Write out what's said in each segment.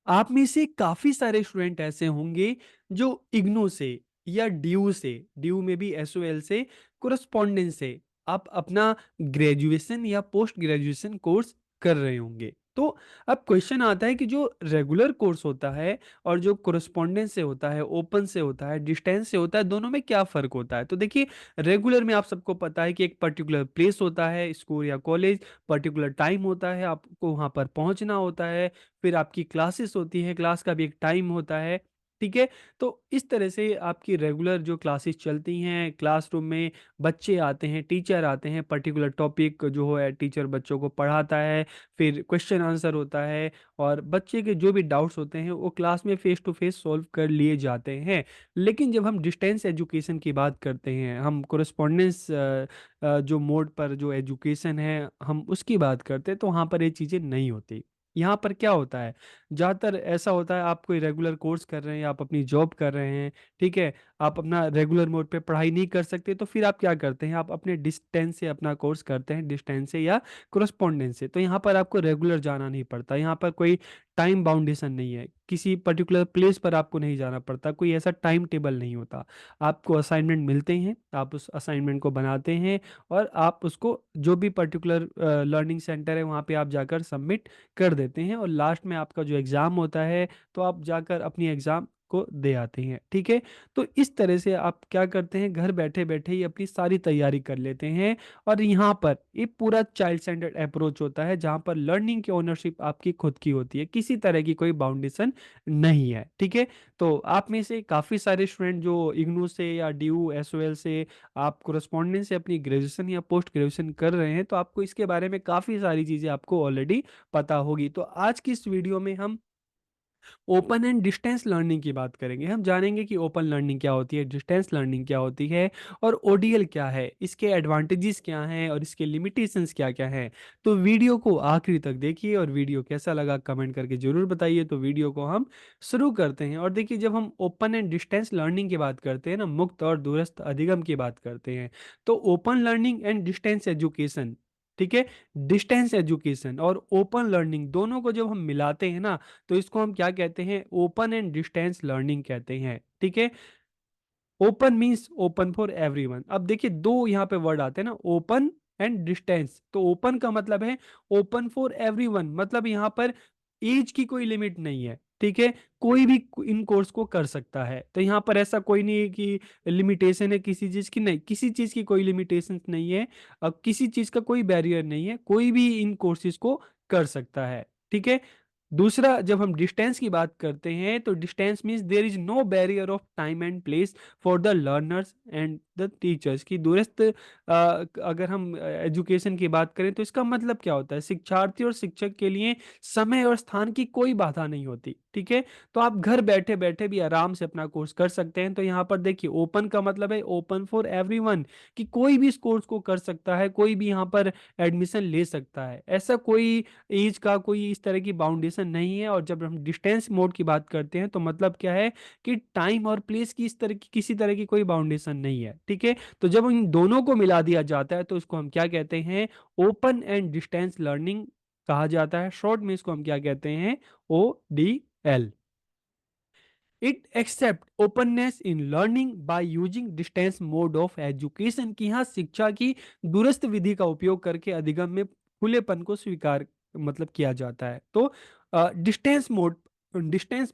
आप में से काफ़ी सारे स्टूडेंट ऐसे होंगे जो इग्नू से या ड्यू में भी एसओएल से, कोरस्पॉन्डेंस से आप अपना ग्रेजुएशन या पोस्ट ग्रेजुएशन कोर्स कर रहे होंगे। तो अब क्वेश्चन आता है कि जो रेगुलर कोर्स होता है और जो कोरस्पॉन्डेंस से होता है, ओपन से होता है, डिस्टेंस से होता है, दोनों में क्या फ़र्क होता है? तो देखिए, रेगुलर में आप सबको पता है कि एक पर्टिकुलर प्लेस होता है, स्कूल या कॉलेज, पर्टिकुलर टाइम होता है, आपको वहाँ पर पहुँचना होता है, फिर आपकी क्लासेस होती हैं, क्लास का भी एक टाइम होता है, ठीक है? तो इस तरह से आपकी रेगुलर जो क्लासेस चलती हैं, क्लासरूम में बच्चे आते हैं, टीचर आते हैं, पर्टिकुलर टॉपिक जो है टीचर बच्चों को पढ़ाता है, फिर क्वेश्चन आंसर होता है और बच्चे के जो भी डाउट्स होते हैं, वो क्लास में फेस टू फेस सॉल्व कर लिए जाते हैं। लेकिन जब हम डिस्टेंस एजुकेशन की बात करते हैं, हम कोरेस्पोंडेंस जो मोड पर जो एजुकेशन है, हम उसकी बात करते हैं, तो वहाँ पर ये चीज़ें नहीं होती। यहाँ पर क्या होता है, ज़्यादातर ऐसा होता है आप कोई रेगुलर कोर्स कर रहे हैं, आप अपनी जॉब कर रहे हैं, ठीक है? आप अपना रेगुलर मोड पे पढ़ाई नहीं कर सकते, तो फिर आप क्या करते हैं, आप अपने डिस्टेंस से अपना कोर्स करते हैं, डिस्टेंस से या कोरेस्पोंडेंस से। तो यहाँ पर आपको रेगुलर जाना नहीं पड़ता, यहाँ पर कोई टाइम बाउंडेशन नहीं है, किसी पर्टिकुलर प्लेस पर आपको नहीं जाना पड़ता, कोई ऐसा टाइम टेबल नहीं होता। आपको असाइनमेंट मिलते हैं, आप उस असाइनमेंट को बनाते हैं और आप उसको जो भी पर्टिकुलर लर्निंग सेंटर है, वहाँ पे आप जाकर सबमिट कर देते हैं और लास्ट में आपका जो एग्ज़ाम होता है, तो आप जाकर अपनी एग्ज़ाम को दे आते हैं, ठीक है? तो इस तरह से आप क्या करते हैं, घर बैठे-बैठे ही अपनी सारी तैयारी कर लेते हैं और यहाँ पर ये पूरा चाइल्ड सेंटर्ड अप्रोच होता है, जहाँ पर लर्निंग की ओनरशिप आपकी खुद की होती है, किसी तरह की कोई बाउंडेशन नहीं है, ठीक है? तो आप में से काफ़ी सारे स्टूडेंट जो इग्नू से या ड्यू, एसओएल से आप कोरेस्पोंडेंस से अपनी ग्रेजुएशन या पोस्ट ग्रेजुएशन कर रहे हैं, तो आपको इसके बारे में काफ़ी सारी चीज़ें आपको ऑलरेडी पता होगी। तो आज की इस वीडियो में हम ओपन एंड डिस्टेंस लर्निंग की बात करेंगे। हम जानेंगे कि ओपन लर्निंग क्या होती है, डिस्टेंस लर्निंग क्या होती है और ओडीएल क्या है, इसके एडवांटेजेस क्या हैं और इसके लिमिटेशंस क्या-क्या हैं। तो वीडियो को आखिरी तक देखिए और वीडियो कैसा लगा कमेंट करके ज़रूर बताइए। तो वीडियो को हम शुरू करते हैं और देखिए, जब हम ओपन एंड डिस्टेंस लर्निंग की बात करते हैं ना, मुक्त और दूरस्थ अधिगम की बात करते हैं, तो open learning and distance education, ठीक है? डिस्टेंस एजुकेशन और ओपन लर्निंग दोनों को जब हम मिलाते हैं ना, तो इसको हम क्या कहते हैं, ओपन एंड डिस्टेंस लर्निंग कहते हैं, ठीक है? Open means open for everyone. अब देखिए, दो यहाँ पे वर्ड आते हैं ना, ओपन एंड डिस्टेंस। तो ओपन का मतलब है ओपन फॉर एवरीवन, मतलब यहाँ पर एज की कोई लिमिट नहीं है, ठीक है? कोई भी इन कोर्स को कर सकता है। तो यहाँ पर ऐसा कोई नहीं है कि लिमिटेशन है किसी चीज़ की, नहीं, किसी चीज़ की कोई लिमिटेशन नहीं है। किसी चीज़ का कोई बैरियर नहीं है, कोई भी इन कोर्सेज को कर सकता है, ठीक है? दूसरा, जब हम डिस्टेंस की बात करते हैं, तो distance means there is no barrier of time and place for the learners and the teachers. की दूरस्थ अगर हम एजुकेशन की बात करें, तो इसका मतलब क्या होता है, शिक्षार्थी और शिक्षक के लिए समय और स्थान की कोई बाधा नहीं होती, ठीक है? तो आप घर बैठे बैठे भी आराम से अपना कोर्स कर सकते हैं। तो यहाँ पर देखिए, ओपन का मतलब है ओपन फॉर एवरीवन, कि कोई भी इस कोर्स को कर सकता है, कोई भी यहाँ पर एडमिशन ले सकता है, ऐसा कोई एज का कोई इस तरह की बाउंडेशन नहीं है। और जब हम डिस्टेंस मोड की बात करते हैं, तो मतलब क्या है कि टाइम और प्लेस की इस तरह की किसी तरह की कोई बाउंडेशन नहीं है, ठीक है? तो जब इन दोनों को मिला दिया जाता है, तो इसको हम क्या कहते हैं, ओपन एंड डिस्टेंस लर्निंग कहा जाता है। शॉर्ट में इसको हम क्या कहते हैं, ODL. It accept openness in learning by using distance mode of education, की यहाँ शिक्षा की दूरस्थ विधि का उपयोग करके अधिगम में खुलेपन को स्वीकार मतलब किया जाता है। तो डिस्टेंस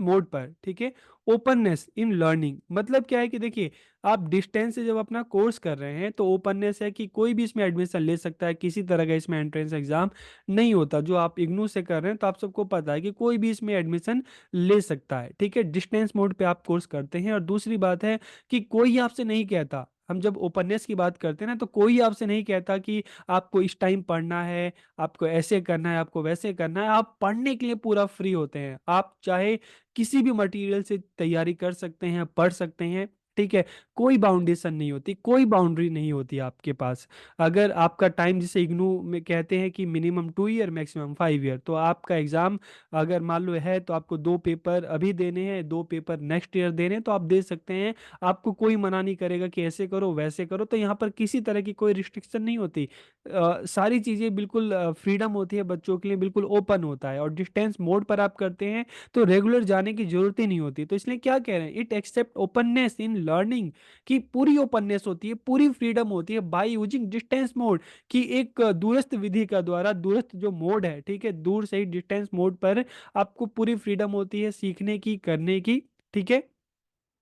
मोड पर, ठीक है, ओपननेस इन लर्निंग मतलब क्या है कि देखिए, आप डिस्टेंस से जब अपना कोर्स कर रहे हैं, तो ओपननेस है कि कोई भी इसमें एडमिशन ले सकता है, किसी तरह का इसमें एंट्रेंस एग्जाम नहीं होता। जो आप इग्नू से कर रहे हैं, तो आप सबको पता है कि कोई भी इसमें एडमिशन ले सकता है, ठीक है? डिस्टेंस मोड पे आप कोर्स करते हैं। और दूसरी बात है कि कोई आपसे नहीं कहता, हम जब ओपननेस की बात करते हैं ना, तो कोई आपसे नहीं कहता कि आपको इस टाइम पढ़ना है, आपको ऐसे करना है, आपको वैसे करना है। आप पढ़ने के लिए पूरा फ्री होते हैं, आप चाहे किसी भी मटेरियल से तैयारी कर सकते हैं, पढ़ सकते हैं। ठीक है, कोई बाउंडेशन नहीं होती, कोई बाउंड्री नहीं होती आपके पास। अगर आपका टाइम, जैसे इग्नू में कहते हैं कि मिनिमम 2 ईयर मैक्सिमम 5 ईयर, तो आपका एग्जाम अगर मान लो है तो आपको 2 पेपर अभी देने हैं, 2 पेपर नेक्स्ट ईयर देने हैं, तो आप दे सकते हैं। आपको कोई मना नहीं करेगा कि ऐसे करो वैसे करो, तो यहाँ पर किसी तरह की कोई रिस्ट्रिक्शन नहीं होती। सारी चीज़ें बिल्कुल फ्रीडम होती है बच्चों के लिए, बिल्कुल ओपन होता है। और डिस्टेंस मोड पर आप करते हैं तो रेगुलर जाने की जरूरत ही नहीं होती। तो इसलिए क्या कह रहे हैं, it accept openness in learning, की पूरी ओपननेस होती है, पूरी फ्रीडम होती है बाय यूजिंग डिस्टेंस मोड, कि एक दूरस्थ विधि का द्वारा, दूरस्थ जो मोड है, ठीक है, दूर से ही डिस्टेंस मोड पर आपको पूरी फ्रीडम होती है सीखने की, करने की। ठीक है,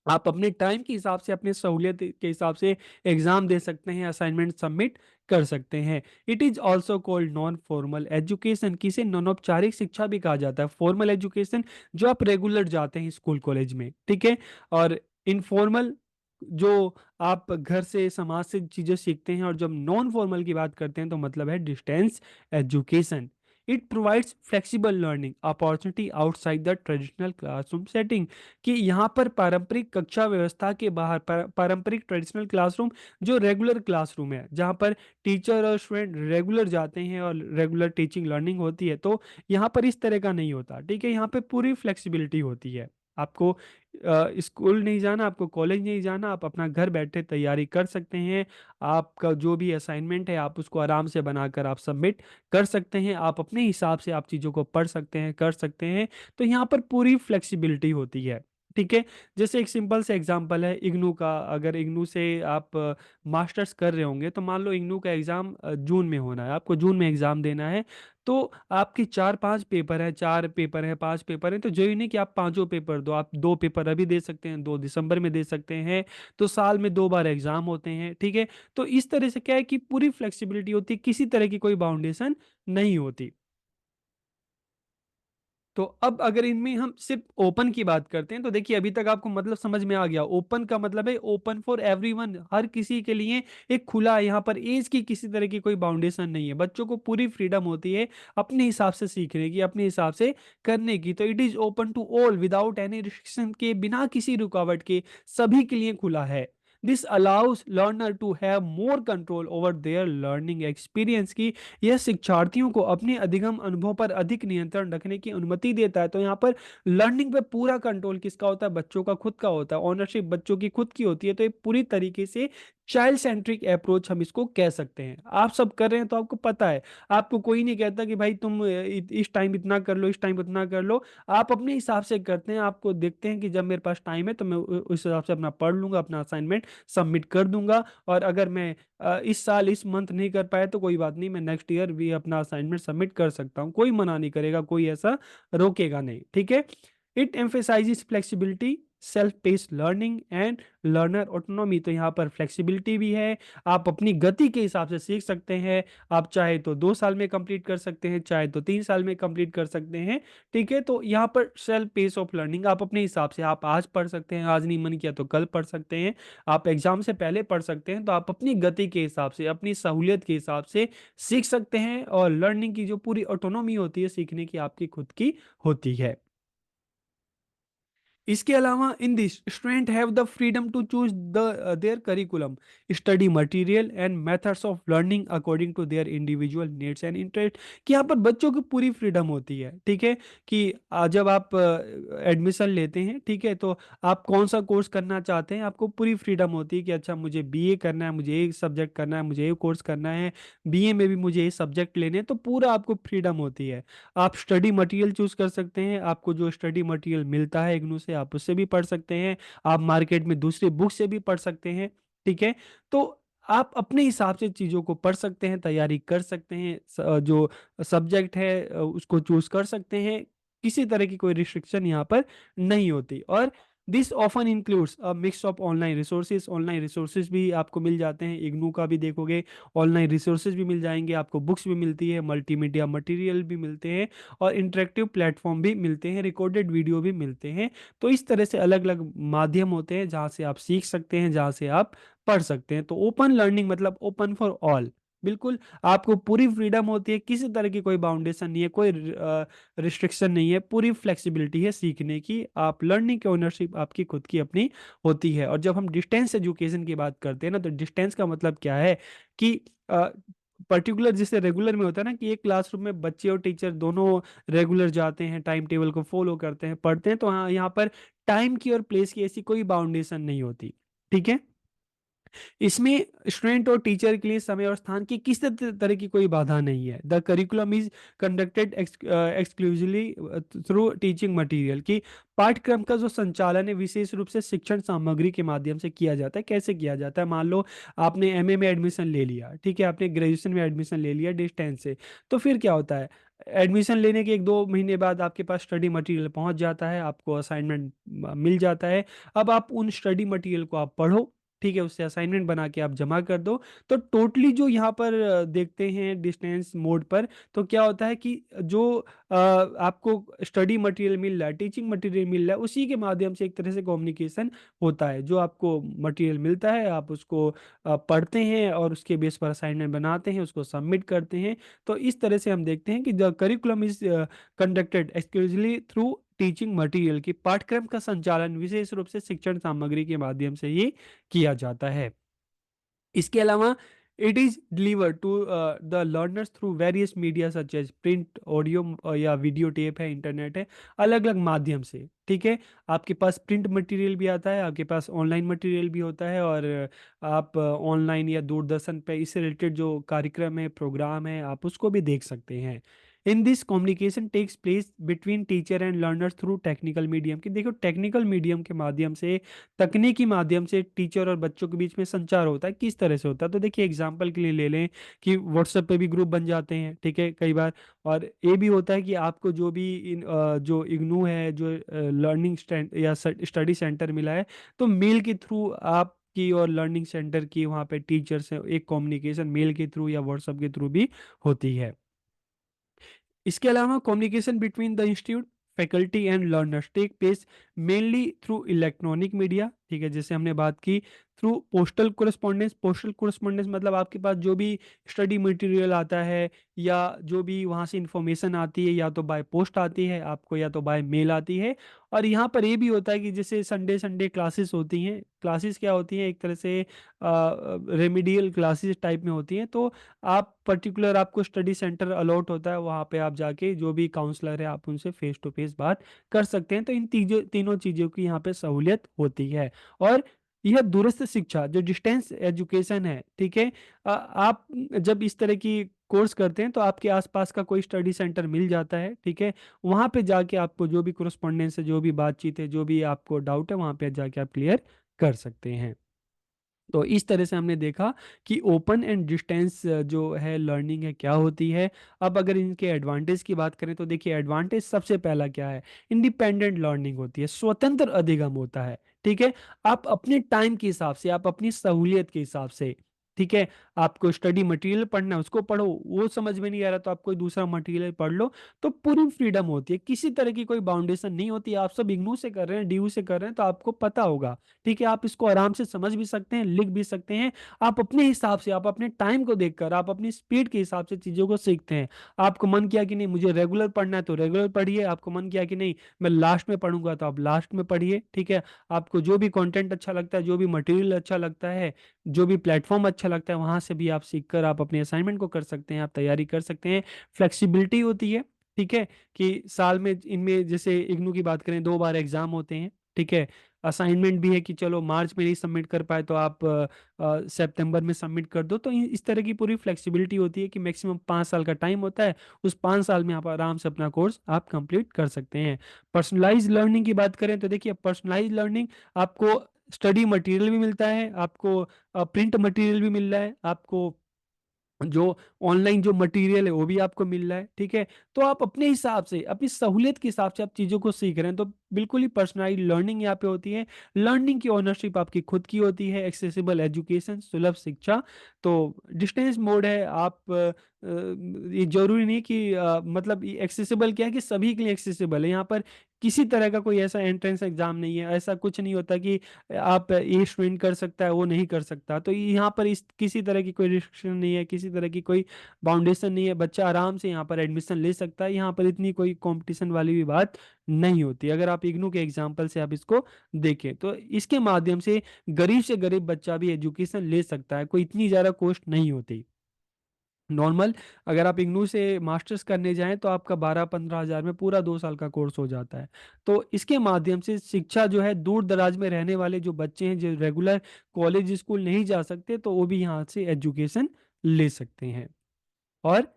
आप अपने टाइम के हिसाब से, अपने सहूलियत के हिसाब से एग्जाम दे सकते हैं, असाइनमेंट सबमिट कर सकते हैं। It is also called non formal education, किसे अनौपचारिक शिक्षा भी कहा जाता है। फॉर्मल एजुकेशन जो आप रेगुलर जाते हैं स्कूल कॉलेज में, ठीक है। और इनफॉर्मल जो आप घर से, समाज से चीजें सीखते हैं। और जब नॉन फॉर्मल की बात करते हैं तो मतलब है distance education. It provides flexible learning opportunity outside the traditional classroom setting, कि यहाँ पर पारंपरिक कक्षा व्यवस्था के बाहर, पारंपरिक ट्रेडिशनल क्लासरूम जो रेगुलर क्लासरूम है, जहाँ पर टीचर और स्टूडेंट रेगुलर जाते हैं और रेगुलर टीचिंग लर्निंग होती है, तो यहाँ पर इस तरह का नहीं होता। ठीक है, यहाँ पे पूरी फ्लेक्सिबिलिटी होती है। आपको स्कूल नहीं जाना, आपको कॉलेज नहीं जाना, आप अपना घर बैठे तैयारी कर सकते हैं। आपका जो भी असाइनमेंट है आप उसको आराम से बनाकर आप सबमिट कर सकते हैं। आप अपने हिसाब से आप चीज़ों को पढ़ सकते हैं, कर सकते हैं। तो यहाँ पर पूरी फ्लेक्सिबिलिटी होती है। ठीक है, जैसे एक सिंपल से एग्जांपल है इग्नू का। अगर इग्नू से आप मास्टर्स कर रहे होंगे, तो मान लो इग्नू का एग्ज़ाम जून में होना है, आपको जून में एग्ज़ाम देना है। तो आपकी 4-5 पेपर है, 4 पेपर है, 5 पेपर है, तो जो ही नहीं कि आप पांचों पेपर दो, आप 2 पेपर अभी दे सकते हैं, 2 दिसंबर में दे सकते हैं। तो साल में 2 बार एग्जाम होते हैं। ठीक है, तो इस तरह से क्या है कि पूरी फ्लेक्सिबिलिटी होती है, किसी तरह की कोई बाउंडेशन नहीं होती। तो अब अगर इनमें हम सिर्फ ओपन की बात करते हैं, तो देखिए अभी तक आपको मतलब समझ में आ गया। ओपन का मतलब है ओपन फॉर एवरीवन, हर किसी के लिए एक खुला है। यहाँ पर एज की किसी तरह की कोई बाउंडेशन नहीं है, बच्चों को पूरी फ्रीडम होती है अपने हिसाब से सीखने की, अपने हिसाब से करने की। तो it is open to all without any restriction, के बिना किसी रुकावट के सभी के लिए खुला है। This allows learner to have more control over their learning experience, की यह शिक्षार्थियों को अपने अधिगम अनुभव पर अधिक नियंत्रण रखने की अनुमति देता है। तो यहाँ पर लर्निंग पे पूरा कंट्रोल किसका होता है, बच्चों का खुद का होता है। ऑनरशिप बच्चों की खुद की होती है। तो ये पूरी तरीके से चाइल्ड सेंट्रिक अप्रोच हम इसको कह सकते हैं। आप सब कर रहे हैं तो आपको पता है, आपको कोई नहीं कहता कि भाई तुम इस टाइम इतना कर लो, इस टाइम उतना कर लो। आप अपने हिसाब से करते हैं। आपको देखते हैं कि जब मेरे पास टाइम है तो मैं उस हिसाब से अपना पढ़ लूंगा, अपना असाइनमेंट सबमिट कर दूंगा। और अगर मैं इस साल इस मंथ नहीं कर पाया तो कोई बात नहीं, मैं नेक्स्ट ईयर भी अपना असाइनमेंट सबमिट कर सकता हूँ। कोई मना नहीं करेगा, कोई ऐसा रोकेगा नहीं। ठीक है, it emphasises flexibility, self pace learning and learner autonomy. तो यहाँ पर फ्लेक्सिबिलिटी भी है, आप अपनी गति के हिसाब से सीख सकते हैं। आप चाहे तो 2 साल में कंप्लीट कर सकते हैं, चाहे तो 3 साल में कंप्लीट कर सकते हैं। ठीक है, तो यहाँ पर सेल्फ पेस ऑफ लर्निंग, आप अपने हिसाब से, आप आज पढ़ सकते हैं, आज नहीं मन किया तो कल पढ़ सकते हैं, आप एग्जाम से पहले पढ़ सकते हैं। तो आप अपनी गति के हिसाब से, अपनी सहूलियत के हिसाब से सीख सकते हैं। और लर्निंग की जो पूरी ऑटोनॉमी होती है सीखने की, आपकी खुद की होती है। इसके अलावा in this student have the freedom to choose the their curriculum, study material and methods of learning according to their individual needs and interest. कि यहाँ पर बच्चों की पूरी फ्रीडम होती है। ठीक है, कि जब आप एडमिशन लेते हैं, ठीक है, तो आप कौन सा कोर्स करना चाहते हैं, आपको पूरी फ्रीडम होती है कि अच्छा मुझे बीए करना है, मुझे एक सब्जेक्ट करना है, मुझे एक कोर्स करना है, बीए में भी मुझे ये सब्जेक्ट लेने हैं। तो पूरा आपको फ्रीडम होती है। आप स्टडी मटेरियल चूज कर सकते हैं, आपको जो स्टडी मटेरियल मिलता है इग्नू से आप उससे भी पढ़ सकते हैं। आप मार्केट में दूसरी बुक से भी पढ़ सकते हैं। ठीक है, तो आप अपने हिसाब से चीज़ों को पढ़ सकते हैं, तैयारी कर सकते हैं, जो सब्जेक्ट है उसको चूज कर सकते हैं। किसी तरह की कोई रिस्ट्रिक्शन यहाँ पर नहीं होती। और this often includes a mix of online resources, online resources भी आपको मिल जाते हैं। इग्नू का भी देखोगे, ऑनलाइन रिसोर्सेज भी मिल जाएंगे आपको, बुक्स भी मिलती है, मल्टीमीडिया मटेरियल भी मिलते हैं, और इंटरेक्टिव प्लेटफॉर्म भी मिलते हैं, रिकॉर्डेड वीडियो भी मिलते हैं। तो इस तरह से अलग अलग माध्यम होते हैं जहाँ से आप सीख सकते हैं, जहाँ से आप पढ़ सकते हैं। तो ओपन लर्निंग मतलब ओपन फॉर ऑल, बिल्कुल, आपको पूरी फ्रीडम होती है, किसी तरह की कोई बाउंडेशन नहीं है, कोई रिस्ट्रिक्शन नहीं है, पूरी फ्लेक्सिबिलिटी है सीखने की। आप लर्निंग की ओनरशिप आपकी खुद की अपनी होती है। और जब हम डिस्टेंस एजुकेशन की बात करते हैं ना, तो डिस्टेंस का मतलब क्या है कि पर्टिकुलर जैसे रेगुलर में होता है ना कि एक क्लासरूम में बच्चे और टीचर दोनों रेगुलर जाते हैं, टाइम टेबल को फॉलो करते हैं, पढ़ते हैं, तो हाँ, यहाँ पर टाइम की और प्लेस की ऐसी कोई बाउंडेशन नहीं होती। ठीक है। इसमें स्टूडेंट और टीचर के लिए समय और स्थान की किसी तरह की कोई बाधा नहीं है। The curriculum is conducted exclusively through teaching material, की पाठ्यक्रम का जो संचालन है विशेष रूप से शिक्षण सामग्री के माध्यम से किया जाता है। कैसे किया जाता है? मान लो आपने एमए में एडमिशन ले लिया, ठीक है, आपने ग्रेजुएशन में एडमिशन ले लिया डिस्टेंस से, तो फिर क्या होता है? एडमिशन लेने के 1-2 महीने बाद आपके पास स्टडी मटेरियल पहुंच जाता है, आपको असाइनमेंट मिल जाता है। अब आप उन स्टडी मटेरियल को आप पढ़ो, ठीक है, उससे असाइनमेंट बना के आप जमा कर दो। तो टोटली जो यहाँ पर देखते हैं डिस्टेंस मोड पर, तो क्या होता है कि जो आपको स्टडी मटेरियल मिल रहा है, टीचिंग मटेरियल मिल रहा है, उसी के माध्यम से एक तरह से कम्युनिकेशन होता है। जो आपको मटेरियल मिलता है, आप उसको पढ़ते हैं और उसके बेस पर असाइनमेंट बनाते हैं, उसको सबमिट करते हैं। तो इस तरह से हम देखते हैं कि the curriculum is conducted exclusively through teaching material, की पाठ्यक्रम का संचालन विशेष रूप से शिक्षण सामग्री के माध्यम से ही किया जाता है। इसके अलावा it is delivered to the learners through various media such as print, audio या वीडियो टेप है, इंटरनेट है, अलग अलग माध्यम से। ठीक है। आपके पास प्रिंट मटेरियल भी आता है, आपके पास ऑनलाइन मटेरियल भी होता है, और आप ऑनलाइन या दूरदर्शन पे इससे रिलेटेड जो कार्यक्रम है, प्रोग्राम है, आप उसको भी देख सकते हैं। In this communication takes place between teacher and learners through technical medium, की देखो टेक्निकल मीडियम के माध्यम से, तकनीकी माध्यम से टीचर और बच्चों के बीच में संचार होता है। किस तरह से होता है? तो देखिए एग्जाम्पल के लिए ले लें कि व्हाट्सएप पे भी ग्रुप बन जाते हैं, ठीक है, कई बार। और ये भी होता है कि आपको जो भी जो इग्नू है, जो लर्निंग या स्टडी सेंटर मिला है, तो मेल के थ्रू आप की और लर्निंग सेंटर की वहाँ पे टीचर से एक कम्युनिकेशन मेल के थ्रू या व्हाट्सएप के थ्रू भी होती है। इसके अलावा communication between the institute, faculty and learners take place mainly through electronic media, ठीक है, जैसे हमने बात की, through postal correspondence. Postal correspondence मतलब आपके पास जो भी स्टडी मटेरियल आता है या जो भी वहाँ से इंफॉर्मेशन आती है, या तो बाय पोस्ट आती है आपको, या तो बाय मेल आती है। और यहाँ पर ये भी होता है कि जैसे संडे संडे क्लासेस होती हैं, क्लासेस क्या होती हैं, एक तरह से रेमिडियल क्लासेस टाइप में होती हैं। तो आप पर्टिकुलर, आपको स्टडी सेंटर अलॉट होता है, वहाँ पे आप जाके जो भी काउंसलर है आप उनसे फेस टू फेस बात कर सकते हैं। तो इन तीनों चीज़ों की यहाँ पे सहूलियत होती है। और यह दूरस्थ शिक्षा जो डिस्टेंस एजुकेशन है, ठीक है, आप जब इस तरह की कोर्स करते हैं तो आपके आसपास का कोई स्टडी सेंटर मिल जाता है, ठीक है, वहाँ पे जाके आपको जो भी कोरस्पॉन्डेंस है, जो भी बातचीत है, जो भी आपको डाउट है, वहाँ पे जाके आप क्लियर कर सकते हैं। तो इस तरह से हमने देखा कि ओपन एंड डिस्टेंस जो है लर्निंग है क्या होती है। अब अगर इनके एडवांटेज की बात करें तो देखिए एडवांटेज सबसे पहला क्या है? इंडिपेंडेंट लर्निंग होती है, स्वतंत्र अधिगम होता है। ठीक है। आप अपने टाइम के हिसाब से, आप अपनी सहूलियत के हिसाब से, ठीक है, आपको स्टडी मटेरियल पढ़ना है उसको पढ़ो, वो समझ में नहीं आ रहा तो आप कोई दूसरा मटेरियल पढ़ लो। तो पूरी फ्रीडम होती है, किसी तरह की कोई बाउंडेशन नहीं होती है। आप सब इग्नू से कर रहे हैं, डीयू से कर रहे हैं, तो आपको पता होगा, ठीक है, आप इसको आराम से समझ भी सकते हैं, लिख भी सकते हैं। आप अपने हिसाब से, आप अपने टाइम को देखकर, आप अपनी स्पीड के हिसाब से चीज़ों को सीखते हैं। आपको मन किया कि नहीं मुझे रेगुलर पढ़ना है तो रेगुलर पढ़िए, आपको मन किया कि नहीं मैं लास्ट में पढ़ूंगा तो आप लास्ट में पढ़िए, ठीक है। आपको जो भी कंटेंट अच्छा लगता है, जो भी मटेरियल अच्छा लगता है, जो भी प्लेटफॉर्म अच्छा लगता है, वहां से भी आप सीखकर आप अपने असाइनमेंट को कर सकते हैं, आप तैयारी कर सकते हैं। फ्लेक्सिबिलिटी होती है, ठीक है, कि साल में इनमें जैसे इग्नू की बात करें 2 बार एग्जाम होते हैं, ठीक है। असाइनमेंट भी है कि चलो मार्च में नहीं सबमिट कर पाए तो आप सितंबर में सबमिट कर दो। तो इस तरह की पूरी फ्लेक्सिबिलिटी होती है कि मैक्सिमम 5 साल का टाइम होता है, उस 5 साल में आप आराम से अपना कोर्स आप कंप्लीट कर सकते हैं। पर्सनलाइज लर्निंग की बात करें तो देखिए पर्सनलाइज लर्निंग, आपको स्टडी मटेरियल भी मिलता है, आपको प्रिंट मटेरियल भी मिल रहा है, आपको जो ऑनलाइन जो मटेरियल है वो भी आपको मिल रहा है, ठीक है। तो आप अपने हिसाब से, अपनी सहूलियत के हिसाब से आप चीज़ों को सीख रहे हैं। तो बिल्कुल ही पर्सनलाइज्ड लर्निंग यहाँ पे होती है। लर्निंग की ओनरशिप आपकी खुद की होती है, एक्सेसिबल एजुकेशन, सुलभ शिक्षा। तो डिस्टेंस मोड है, आप ये जरूरी नहीं कि मतलब एक्सेसिबल क्या है कि सभी के लिए एक्सेसिबल है। यहाँ पर किसी तरह का कोई ऐसा एंट्रेंस एग्जाम नहीं है, ऐसा कुछ नहीं होता कि आप ये स्टूडेंट कर सकता है वो नहीं कर सकता। तो यहाँ पर इस किसी तरह की कोई रिस्ट्रिक्शन नहीं है, किसी तरह की कोई बाउंडेशन नहीं है, बच्चा आराम से यहाँ पर एडमिशन ले सकता है। यहाँ पर इतनी कोई कंपटीशन वाली भी बात नहीं होती। अगर आप इग्नू के एग्जाम्पल से आप इसको देखें तो इसके माध्यम से गरीब से गरीब बच्चा भी एजुकेशन ले सकता है, कोई इतनी ज़्यादा कॉस्ट नहीं होती। नॉर्मल अगर आप इग्नू से मास्टर्स करने जाएं तो आपका 12-15 हज़ार में पूरा 2 साल का कोर्स हो जाता है। तो इसके माध्यम से शिक्षा जो है, दूर दराज में रहने वाले जो बच्चे हैं जो रेगुलर कॉलेज स्कूल नहीं जा सकते, तो वो भी यहाँ से एजुकेशन ले सकते हैं। और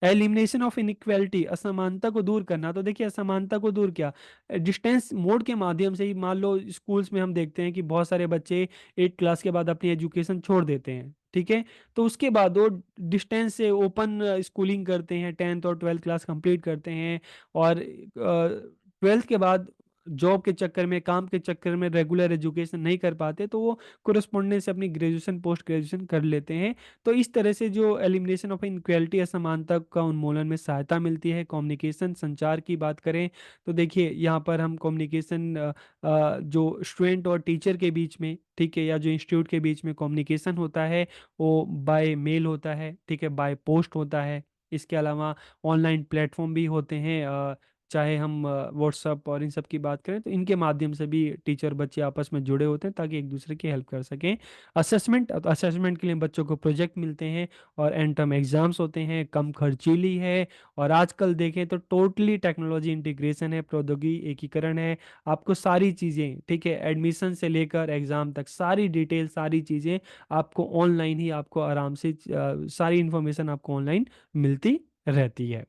एलिमिनेशन ऑफ इनइक्वालिटी, असमानता को दूर करना। तो देखिए असमानता को दूर क्या, डिस्टेंस मोड के माध्यम से ही, मान लो स्कूल्स में हम देखते हैं कि बहुत सारे बच्चे 8 क्लास के बाद अपनी एजुकेशन छोड़ देते हैं, ठीक है। तो उसके बाद वो डिस्टेंस से ओपन स्कूलिंग करते हैं, 10th और 12th क्लास कंप्लीट करते हैं। और 12th के बाद जॉब के चक्कर में, काम के चक्कर में रेगुलर एजुकेशन नहीं कर पाते, तो वो कोरस्पोंडेंस से अपनी ग्रेजुएशन पोस्ट ग्रेजुएशन कर लेते हैं। तो इस तरह से जो एलिमिनेशन ऑफ इनक्वलिटी, असमानता का उन्मूलन में सहायता मिलती है। कम्युनिकेशन, संचार की बात करें तो देखिए यहाँ पर हम कम्युनिकेशन, जो स्टूडेंट और टीचर के बीच में, ठीक है, या जो इंस्टीट्यूट के बीच में कम्युनिकेशन होता है वो बाय मेल होता है, ठीक है, बाय पोस्ट होता है। इसके अलावा ऑनलाइन प्लेटफॉर्म भी होते हैं, चाहे हम व्हाट्सअप और इन सब की बात करें तो इनके माध्यम से भी टीचर बच्चे आपस में जुड़े होते हैं ताकि एक दूसरे की हेल्प कर सकें। असेसमेंट, तो असेसमेंट के लिए बच्चों को प्रोजेक्ट मिलते हैं। और एंड टर्म एग्जाम्स होते हैं, कम खर्चीली है। और आजकल देखें तो टोटली टेक्नोलॉजी इंटीग्रेशन है, प्रौद्योगिकी एकीकरण है। आपको सारी चीज़ें, ठीक है, एडमिशन से लेकर एग्जाम तक सारी डिटेल, सारी चीज़ें आपको ऑनलाइन ही, आपको आराम से सारी इंफॉर्मेशन आपको ऑनलाइन मिलती रहती है।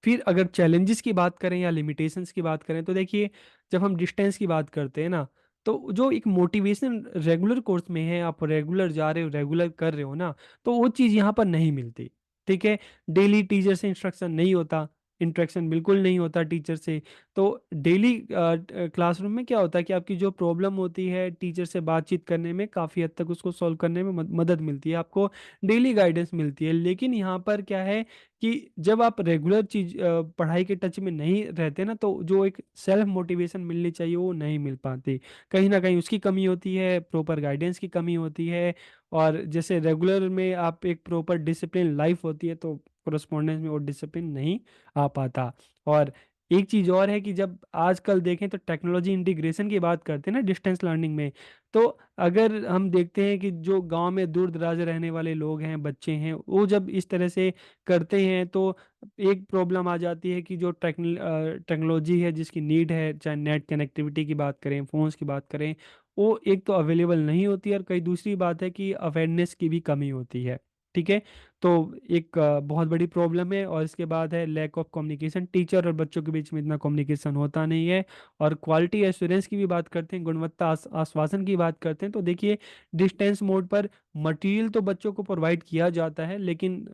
फिर अगर चैलेंजेस की बात करें या लिमिटेशंस की बात करें तो देखिए, जब हम डिस्टेंस की बात करते हैं ना, तो जो एक मोटिवेशन रेगुलर कोर्स में है, आप रेगुलर जा रहे हो, रेगुलर कर रहे हो ना, तो वो चीज़ यहाँ पर नहीं मिलती, ठीक है। डेली टीचर से इंस्ट्रक्शन नहीं होता, इंटरेक्शन बिल्कुल नहीं होता टीचर से। तो डेली क्लासरूम में क्या होता है कि आपकी जो प्रॉब्लम होती है टीचर से बातचीत करने में काफ़ी हद तक उसको सॉल्व करने में मदद मिलती है, आपको डेली गाइडेंस मिलती है। लेकिन यहाँ पर क्या है कि जब आप रेगुलर चीज पढ़ाई के टच में नहीं रहते ना, तो जो एक सेल्फ मोटिवेशन मिलनी चाहिए वो नहीं मिल पाती। कहीं ना कहीं उसकी कमी होती है, प्रॉपर गाइडेंस की कमी होती है। और जैसे रेगुलर में आप एक प्रॉपर डिसिप्लिन लाइफ होती है तो कोरस्पॉन्डेंस में वो डिसिप्लिन नहीं आ पाता। और एक चीज और है कि जब आजकल देखें तो टेक्नोलॉजी इंटीग्रेशन की बात करते हैं ना डिस्टेंस लर्निंग में, तो अगर हम देखते हैं कि जो गांव में दूर दराज रहने वाले लोग हैं, बच्चे हैं, वो जब इस तरह से करते हैं तो एक प्रॉब्लम आ जाती है कि जो टेक्नोलॉजी है जिसकी नीड है, चाहे नेट कनेक्टिविटी की बात करें, फोन्स की बात करें, वो एक तो अवेलेबल नहीं होती है, और कई दूसरी बात है कि अवेयरनेस की भी कमी होती है, ठीक है। तो एक बहुत बड़ी प्रॉब्लम है। और इसके बाद है लैक ऑफ कम्युनिकेशन, टीचर और बच्चों के बीच में इतना कम्युनिकेशन होता नहीं है। और क्वालिटी एश्योरेंस की भी बात करते हैं, गुणवत्ता आश्वासन की बात करते हैं, तो देखिए डिस्टेंस मोड पर मटेरियल तो बच्चों को प्रोवाइड किया जाता है, लेकिन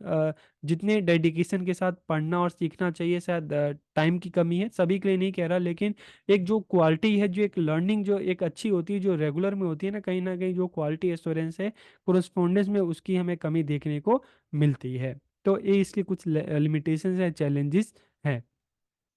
जितने डेडिकेशन के साथ पढ़ना और सीखना चाहिए, शायद टाइम की कमी है, सभी के लिए नहीं कह रहा, लेकिन एक जो क्वालिटी है, जो एक लर्निंग जो एक अच्छी होती है, जो रेगुलर में होती है ना कहीं जो क्वालिटी एश्योरेंस है कोरस्पोंडेंस में, उसकी हमें कमी देखने को मिलती है। तो ये इसके कुछ लिमिटेशंस है, चैलेंजेस हैं।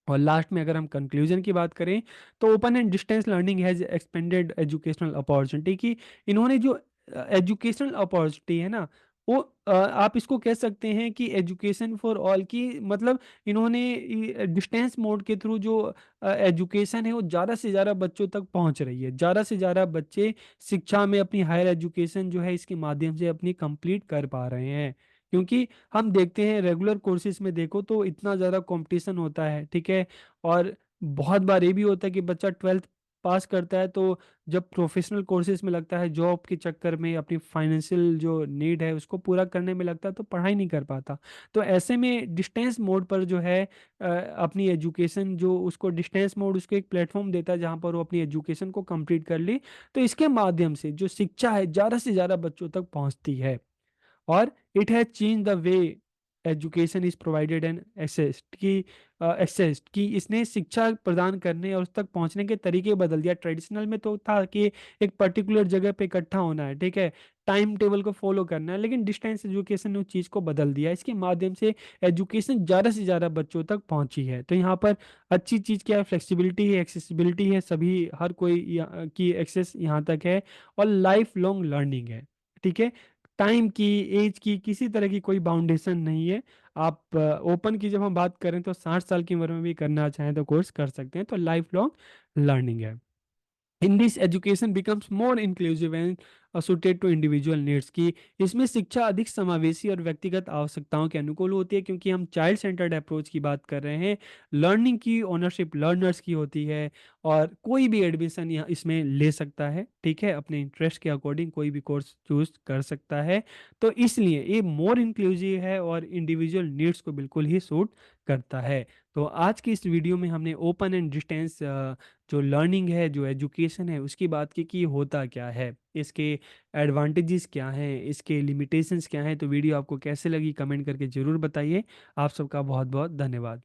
और लास्ट में अगर हम कंक्लूजन की बात करें तो open and distance learning has expanded educational opportunity की, इन्होंने जो एजुकेशनल अपॉर्चुनिटी है ना, वो आप इसको कह सकते हैं कि एजुकेशन फॉर ऑल की, मतलब इन्होंने डिस्टेंस मोड के थ्रू जो एजुकेशन है वो ज़्यादा से ज़्यादा बच्चों तक पहुंच रही है, ज़्यादा से ज़्यादा बच्चे शिक्षा में अपनी हायर एजुकेशन जो है इसके माध्यम से अपनी कंप्लीट कर पा रहे हैं। क्योंकि हम देखते हैं रेगुलर कोर्सेज में देखो तो इतना ज़्यादा कंपटीशन होता है, ठीक है। और बहुत बार ये भी होता है कि बच्चा 12th पास करता है तो जब प्रोफेशनल कोर्सेज में लगता है, जॉब के चक्कर में अपनी फाइनेंशियल जो नीड है उसको पूरा करने में लगता है, तो पढ़ाई नहीं कर पाता। तो ऐसे में डिस्टेंस मोड पर जो है अपनी एजुकेशन, जो उसको डिस्टेंस मोड उसको एक प्लेटफॉर्म देता है जहाँ पर वो अपनी एजुकेशन को कंप्लीट कर ली। तो इसके माध्यम से जो शिक्षा है ज़्यादा से ज़्यादा बच्चों तक पहुँचती है। और it has change the way education is provided and accessed कि इसने शिक्षा प्रदान करने और उस तक पहुंचने के तरीके बदल दिया। ट्रेडिशनल में तो था कि एक पर्टिकुलर जगह पे इकट्ठा होना है, ठीक है, टाइम टेबल को फॉलो करना है, लेकिन डिस्टेंस एजुकेशन ने उस चीज़ को बदल दिया। इसके माध्यम से एजुकेशन ज़्यादा से ज़्यादा बच्चों तक पहुंची है। तो यहाँ पर अच्छी चीज़ क्या है, फ्लेक्सिबिलिटी है, एक्सेसिबिलिटी है, सभी हर कोई की एक्सेस यहाँ तक है, और लाइफ लॉन्ग लर्निंग है, ठीक है। टाइम की, एज की, किसी तरह की कोई बाउंडेशन नहीं है। आप ओपन की जब हम बात करें तो 60 साल की उम्र में भी करना चाहें तो कोर्स कर सकते हैं। तो लाइफ लॉन्ग लर्निंग है। In this education becomes more inclusive and suited to individual needs की इसमें शिक्षा अधिक समावेशी और व्यक्तिगत आवश्यकताओं के अनुकूल होती है, क्योंकि हम चाइल्ड सेंटर्ड अप्रोच की बात कर रहे हैं। लर्निंग की ओनरशिप लर्नर्स की होती है, और कोई भी एडमिशन यहाँ इसमें ले सकता है, ठीक है, अपने इंटरेस्ट के अकॉर्डिंग कोई भी कोर्स चूज कर सकता है। तो इसलिए ये मोर इंक्लूसिव है और इंडिविजुअल नीड्स को बिल्कुल ही सूट करता है। तो आज की इस वीडियो में हमने ओपन एंड डिस्टेंस जो लर्निंग है, जो एजुकेशन है, उसकी बात की कि होता क्या है, इसके एडवांटेजेस क्या हैं, इसके लिमिटेशंस क्या हैं। तो वीडियो आपको कैसे लगी कमेंट करके ज़रूर बताइए। आप सबका बहुत बहुत धन्यवाद।